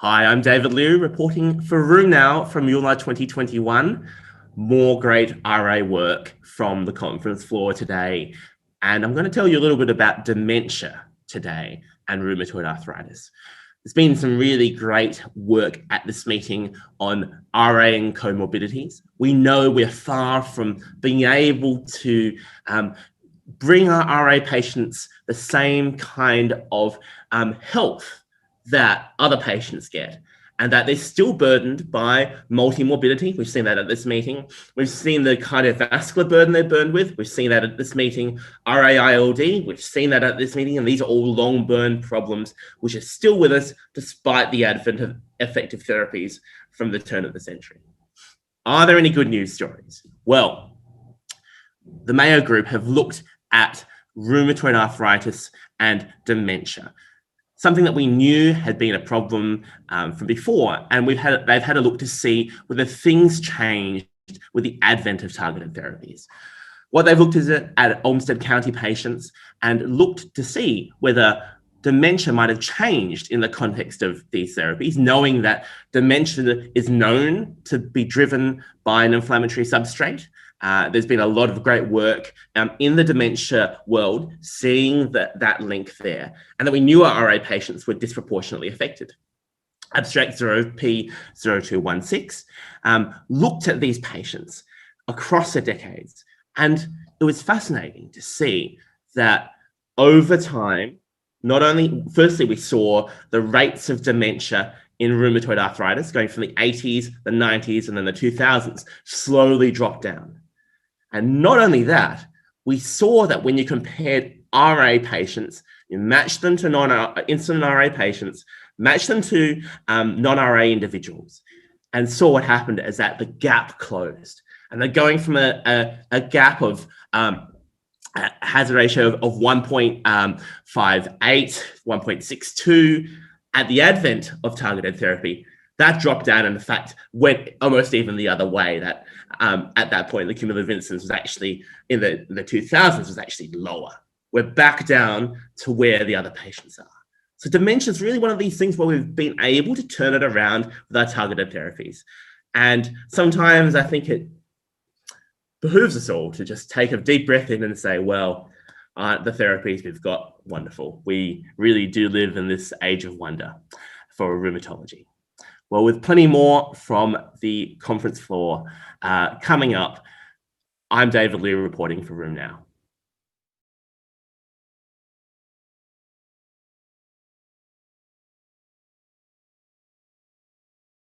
Hi, I'm David Liew, reporting for Room Now from ULA 2021. More great RA work from the conference floor today. And I'm going to tell you a little bit about dementia today and rheumatoid arthritis. There's been some really great work at this meeting on RA and comorbidities. We know we're far from being able to bring our RA patients the same kind of health that other patients get, and that they're still burdened by multi-morbidity. We've seen that at this meeting. We've seen the cardiovascular burden they're burdened with. We've seen that at this meeting. RA-ILD, we've seen that at this meeting, and these are all long burn problems which are still with us despite the advent of effective therapies from the turn of the century. Are there any good news stories? Well, the Mayo Group have looked at rheumatoid arthritis and dementia, something that we knew had been a problem from before, and they've had a look to see whether things changed with the advent of targeted therapies. What they've looked is at Olmsted County patients and looked to see whether dementia might have changed in the context of these therapies, knowing that dementia is known to be driven by an inflammatory substrate. There's been a lot of great work in the dementia world seeing that link there, and that we knew our RA patients were disproportionately affected. Abstract 0P0216 looked at these patients across the decades, and it was fascinating to see that over time, not only, firstly, we saw the rates of dementia in rheumatoid arthritis going from the 80s, the 90s, and then the 2000s slowly drop down. And not only that, we saw that when you compared RA patients, you matched them to incident RA patients, matched them to non-RA individuals, and saw what happened is that the gap closed. And they're going from a gap of hazard ratio of 1.58, 1.62 at the advent of targeted therapy. That dropped down and in fact went almost even the other way. That at that point, the cumulative incidence was actually in the 2000s was actually lower. We're back down to where the other patients are. So dementia is really one of these things where we've been able to turn it around with our targeted therapies. And sometimes I think it behooves us all to just take a deep breath in and say, well, the therapies we've got, wonderful. We really do live in this age of wonder for rheumatology. Well, with plenty more from the conference floor coming up, I'm David Liew reporting for Room Now.